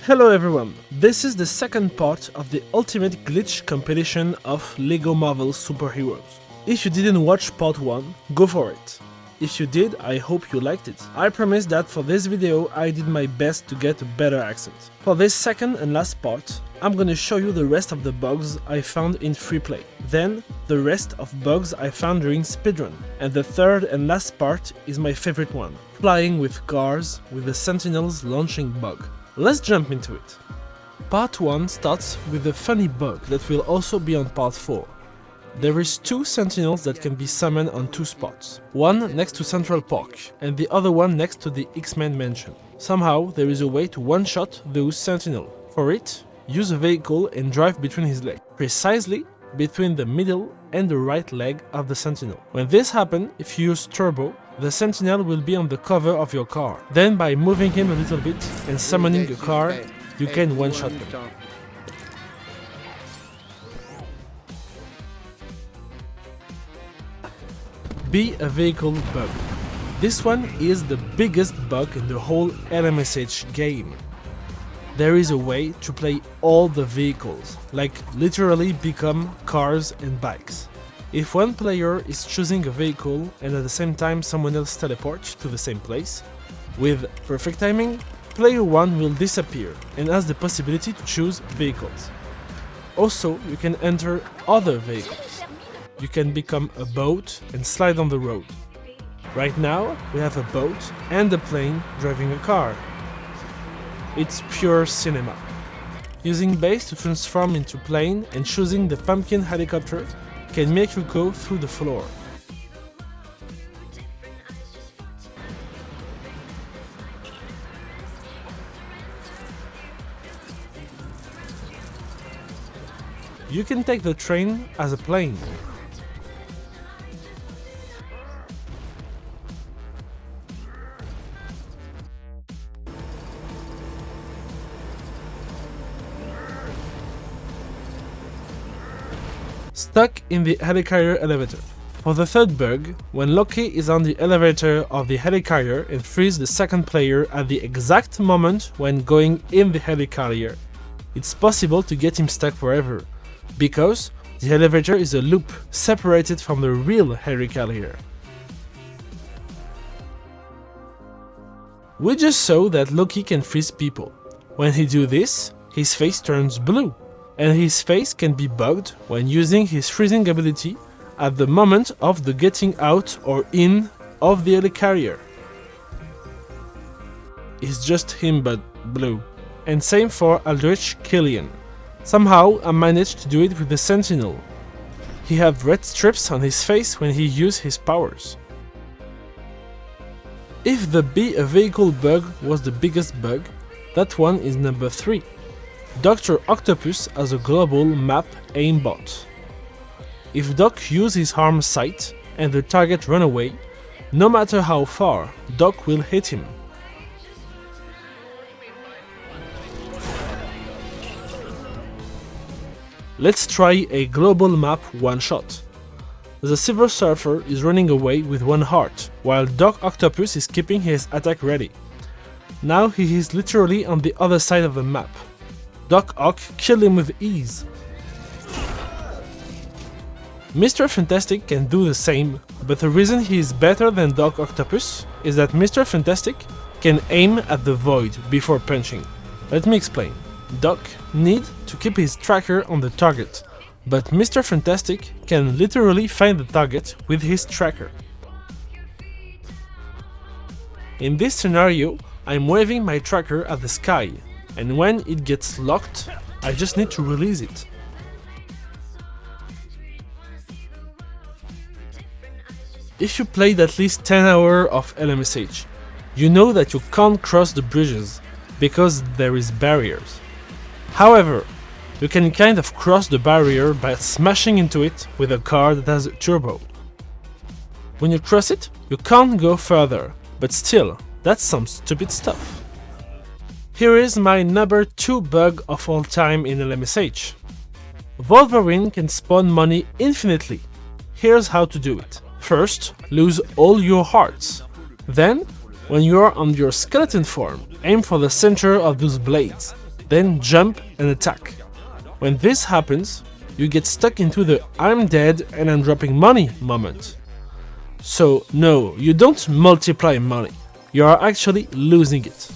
Hello everyone, this is the second part of the ultimate glitch compilation of LEGO Marvel Superheroes. If you didn't watch part 1, go for it. If you did, I hope you liked it. I promise that for this video I did my best to get a better accent. For this second and last part, I'm gonna show you the rest of the bugs I found in free play. Then, the rest of bugs I found during speedrun. And the third and last part is my favorite one, flying with cars with the Sentinels launching bug. Let's jump into it. Part 1 starts with a funny bug that will also be on part 4. There is 2 sentinels that can be summoned on 2 spots. One next to Central Park and the other one next to the X-Men mansion. Somehow there is a way to one-shot those sentinels. For it, use a vehicle and drive between his legs, precisely between the middle and the right leg of the sentinel. When this happens, if you use turbo, the sentinel will be on the cover of your car. Then by moving him a little bit and summoning a car, you can one-shot him. Be a vehicle bug. This one is the biggest bug in the whole LMSH game. There is a way to play all the vehicles, like literally become cars and bikes. If one player is choosing a vehicle and at the same time someone else teleports to the same place, with perfect timing, player 1 will disappear and has the possibility to choose vehicles. Also, you can enter other vehicles. You can become a boat and slide on the road. Right now, we have a boat and a plane driving a car. It's pure cinema. Using base to transform into plane and choosing the pumpkin helicopter can make you go through the floor. You can take the train as a plane. Stuck in the helicarrier elevator. For the third bug, when Loki is on the elevator of the helicarrier and frees the second player at the exact moment when going in the helicarrier, it's possible to get him stuck forever, because the elevator is a loop separated from the real helicarrier. We just saw that Loki can freeze people. When he do this, his face turns blue. And his face can be bugged when using his freezing ability at the moment of the getting out or in of the helicarrier. It's just him but blue. And same for Aldrich Killian. Somehow I managed to do it with the Sentinel. He had red strips on his face when he used his powers. If the Be a Vehicle bug was the biggest bug, that one is number 3. Dr. Octopus has a global map aimbot. If Doc uses his arm sight and the target run away, no matter how far, Doc will hit him. Let's try a global map one-shot. The Silver Surfer is running away with 1 heart, while Doc Octopus is keeping his attack ready. Now he is literally on the other side of the map. Doc Ock killed him with ease. Mr. Fantastic can do the same, but the reason he is better than Doc Octopus is that Mr. Fantastic can aim at the void before punching. Let me explain. Doc needs to keep his tracker on the target, but Mr. Fantastic can literally find the target with his tracker. In this scenario, I'm waving my tracker at the sky, and when it gets locked, I just need to release it. If you played at least 10 hours of LMSH, you know that you can't cross the bridges, because there is barriers. However, you can kind of cross the barrier by smashing into it with a car that has a turbo. When you cross it, you can't go further, but still, that's some stupid stuff. Here is my number 2 bug of all time in LMSH. Wolverine can spawn money infinitely. Here's how to do it. First, lose all your hearts. Then, when you are on your skeleton form, aim for the center of those blades. then jump and attack. When this happens, you get stuck into the I'm dead and I'm dropping money moment. So no, you don't multiply money, you are actually losing it.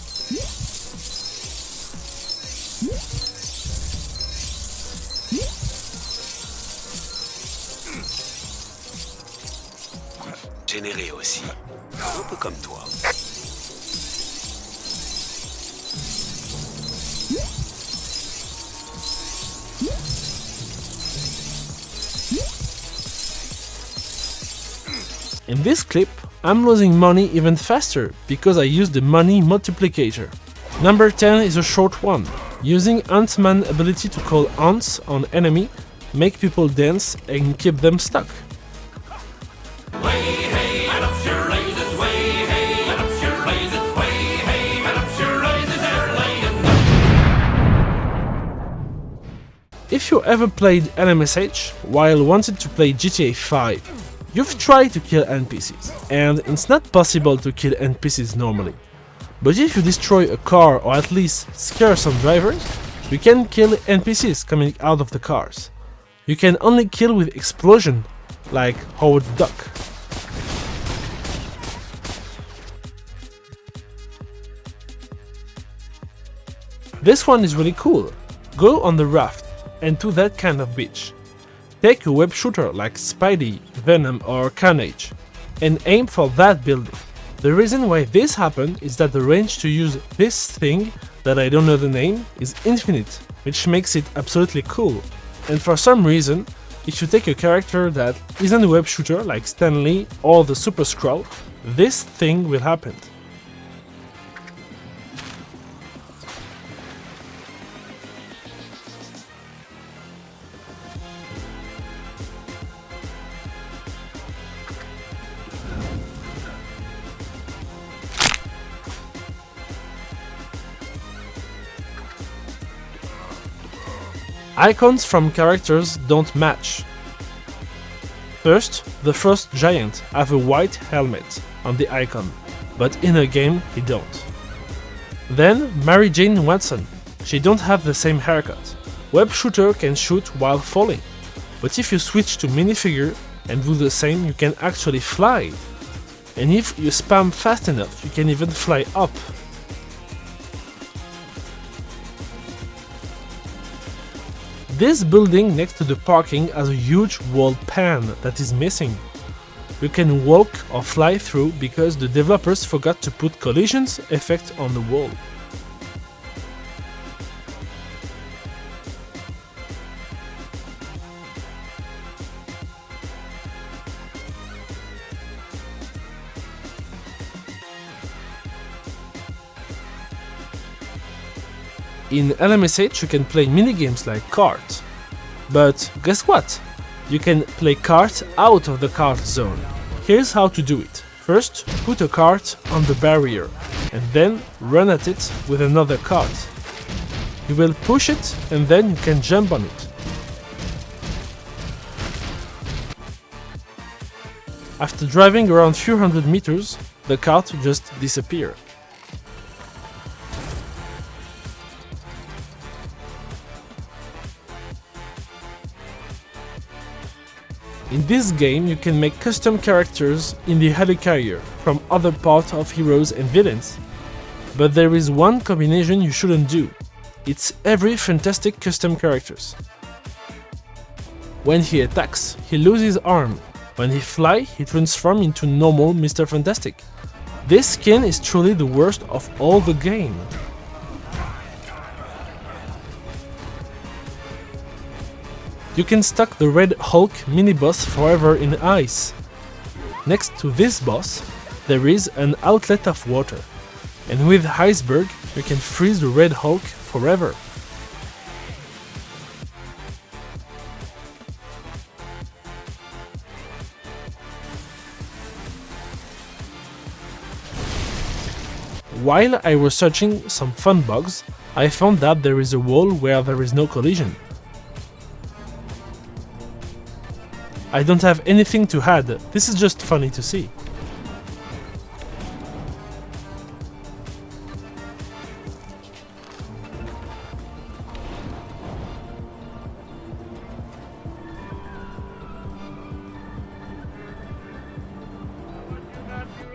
Généré aussi, un peu comme toi. In this clip, I'm losing money even faster because I use the money multiplicator. Number 10 is a short one. Using Ant-Man's ability to call ants on enemy, make people dance and keep them stuck. If you ever played LMSH while wanted to play GTA 5, you've tried to kill NPCs, and it's not possible to kill NPCs normally. But if you destroy a car or at least scare some drivers, you can kill NPCs coming out of the cars. You can only kill with explosion, like Howard the Duck. This one is really cool. Go on the raft and to that kind of beach. Take a web shooter like Spidey, Venom or Carnage and aim for that building. The reason why this happened is that the range to use this thing, that I don't know the name, is infinite, which makes it absolutely cool. And for some reason, if you take a character that isn't a web shooter like Stanley or the Super Skrull, this thing will happen. Icons from characters don't match. First, the Frost Giant have a white helmet on the icon, but in a game he don't. Then Mary Jane Watson, she don't have the same haircut. Web shooter can shoot while falling, but if you switch to minifigure and do the same, you can actually fly. And if you spam fast enough, you can even fly up. This building next to the parking has a huge wall pan that is missing. You can walk or fly through because the developers forgot to put collisions effect on the wall. In LMSH you can play minigames like kart. But guess what? You can play kart out of the kart zone. Here's how to do it. First, put a kart on the barrier and then run at it with another kart. You will push it and then you can jump on it. After driving around few hundred meters, the kart just disappears. In this game you can make custom characters in the helicarrier from other parts of heroes and villains. But there is one combination you shouldn't do. It's every fantastic custom characters. When he attacks, he loses his arm. When he flies, he transforms into normal Mr. Fantastic. This skin is truly the worst of all the game. You can stuck the Red Hulk mini-boss forever in ice. Next to this boss, there is an outlet of water, and with Iceberg you can freeze the Red Hulk forever. While I was searching some fun bugs, I found that there is a wall where there is no collision. I don't have anything to add, this is just funny to see.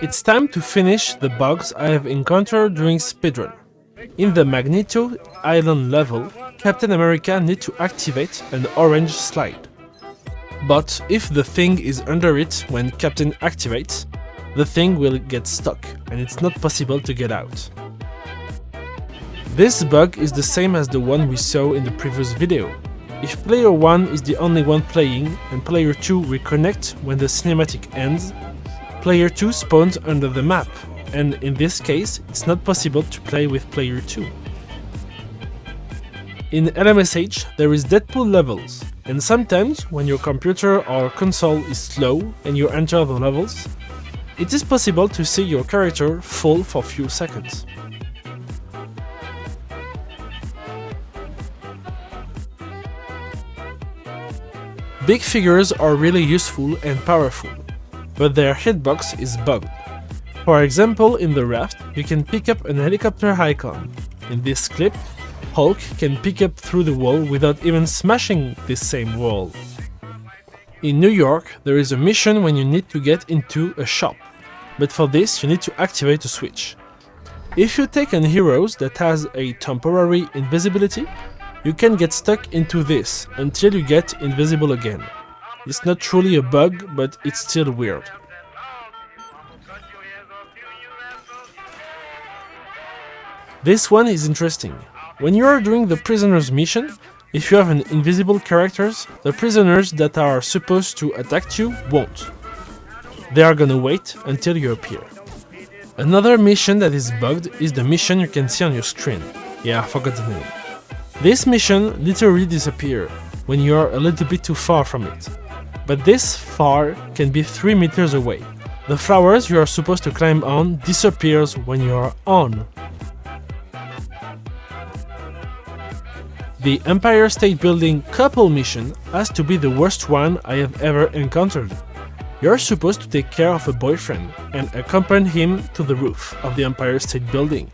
It's time to finish the bugs I have encountered during speedrun. In the Magneto Island level, Captain America needs to activate an orange slide. But if the thing is under it when Captain activates, the thing will get stuck and it's not possible to get out. This bug is the same as the one we saw in the previous video. If player 1 is the only one playing and player 2 reconnects when the cinematic ends, player 2 spawns under the map, and in this case it's not possible to play with player 2. In LMSH there is Deadpool levels, and sometimes when your computer or console is slow and you enter the levels, it is possible to see your character fall for a few seconds. Big figures are really useful and powerful, but their hitbox is bugged. For example, in the raft, you can pick up an helicopter icon. In this clip, Hulk can pick up through the wall without even smashing this same wall. In New York, there is a mission when you need to get into a shop, but for this you need to activate a switch. If you take an hero that has a temporary invisibility, you can get stuck into this until you get invisible again. It's not truly a bug, but it's still weird. This one is interesting. When you are doing the prisoners mission, if you have an invisible characters, the prisoners that are supposed to attack you won't. They are gonna wait until you appear. Another mission that is bugged is the mission you can see on your screen. Yeah, I forgot the name. This mission literally disappears when you are a little bit too far from it. But this far can be 3 meters away. The flowers you are supposed to climb on disappears when you are on. The Empire State Building couple mission has to be the worst one I have ever encountered. You're supposed to take care of a boyfriend and accompany him to the roof of the Empire State Building.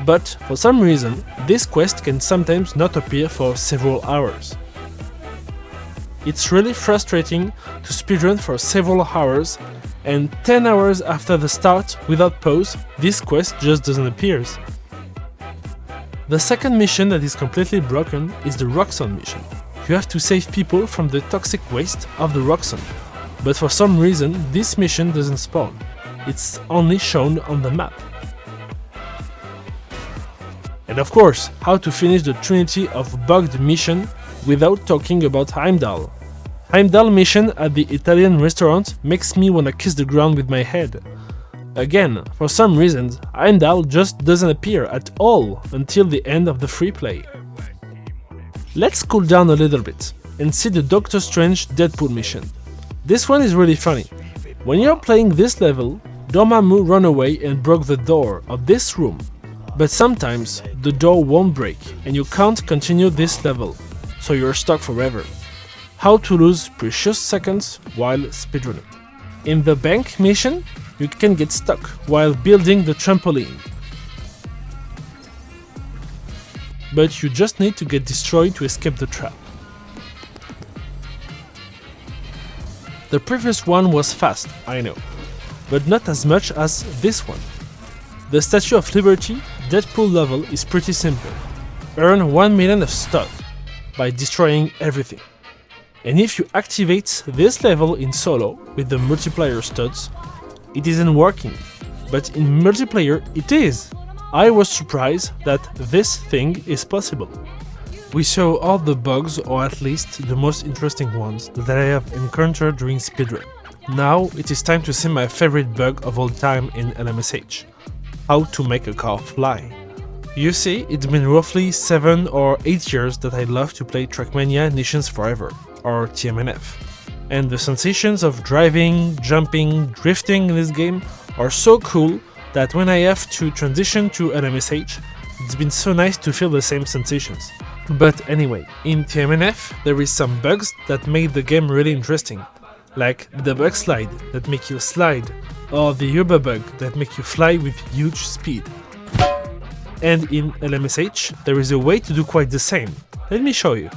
But for some reason, this quest can sometimes not appear for several hours. It's really frustrating to speedrun for several hours, and 10 hours after the start, without pause, this quest just doesn't appear. The second mission that is completely broken is the Roxxon mission. You have to save people from the toxic waste of the Roxxon, but for some reason this mission doesn't spawn. It's only shown on the map. And of course, how to finish the trinity of bugged mission without talking about Heimdall. Heimdall mission at the Italian restaurant makes me wanna kiss the ground with my head. Again, for some reasons, Heimdall just doesn't appear at all until the end of the free play. Let's cool down a little bit and see the Doctor Strange Deadpool mission. This one is really funny. When you're playing this level, Dormammu ran away and broke the door of this room. But sometimes the door won't break and you can't continue this level, so you're stuck forever. How to lose precious seconds while speedrunning. In the bank mission, you can get stuck while building the trampoline. But you just need to get destroyed to escape the trap. The previous one was fast, I know, but not as much as this one. The Statue of Liberty Deadpool level is pretty simple. Earn 1 million of stuff by destroying everything. And if you activate this level in solo with the multiplayer studs, it isn't working, but in multiplayer it is. I was surprised that this thing is possible. We saw all the bugs, or at least the most interesting ones that I have encountered during speedrun. Now it is time to see my favorite bug of all time in LMSH. How to make a car fly. You see, it's been roughly 7 or 8 years that I love to play Trackmania Nations Forever, or TMNF. And the sensations of driving, jumping, drifting in this game are so cool that when I have to transition to LMSH, it's been so nice to feel the same sensations. But anyway, in TMNF there is some bugs that made the game really interesting, like the bug slide that make you slide, or the Uber bug that make you fly with huge speed. And in LMSH there is a way to do quite the same. Let me show you.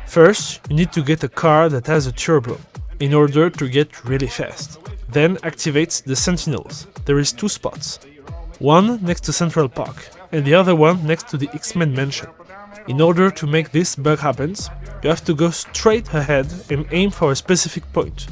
First, you need to get a car that has a turbo, in order to get really fast. Then activate the Sentinels. There is 2 spots. One next to Central Park, and the other one next to the X-Men Mansion. In order to make this bug happen, you have to go straight ahead and aim for a specific point,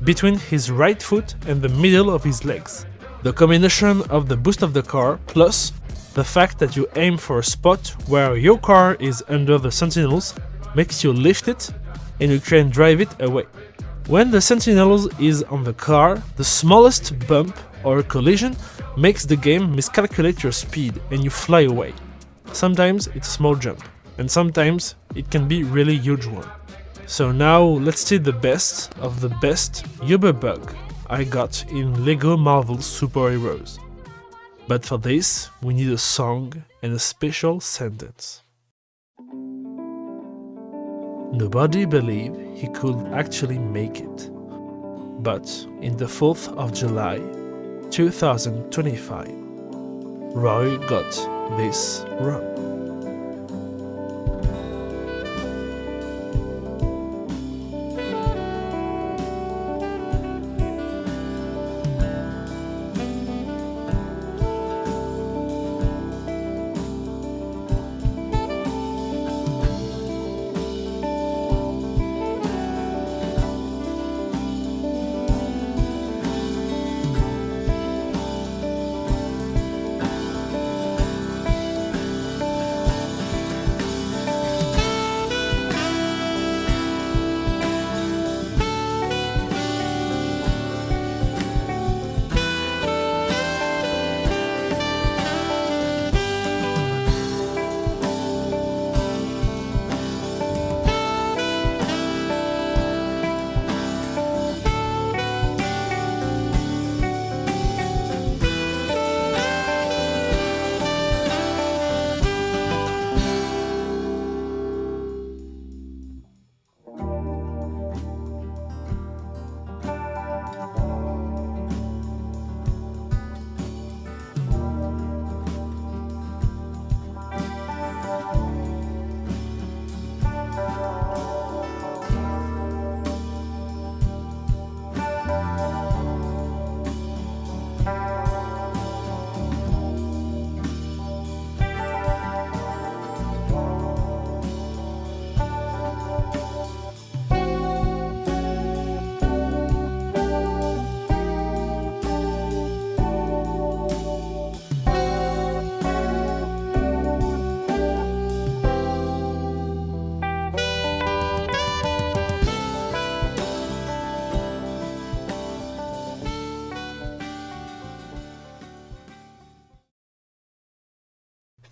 between his right foot and the middle of his legs. The combination of the boost of the car plus the fact that you aim for a spot where your car is under the Sentinels makes you lift it and you can drive it away. When the Sentinels is on the car, the smallest bump or collision makes the game miscalculate your speed and you fly away. Sometimes it's a small jump, and sometimes it can be really huge one. So now let's see the best of the best Uber bug I got in LEGO Marvel Superheroes. But for this, we need a song and a special sentence. Nobody believed he could actually make it. But in the 4th of July, 2025, Roy got this run.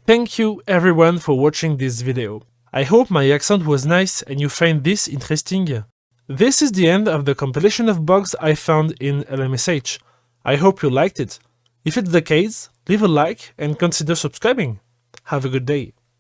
Thank you everyone for watching this video. I hope my accent was nice and you find this interesting. This is the end of the compilation of bugs I found in LMSH. I hope you liked it. If it's the case, leave a like and consider subscribing. Have a good day.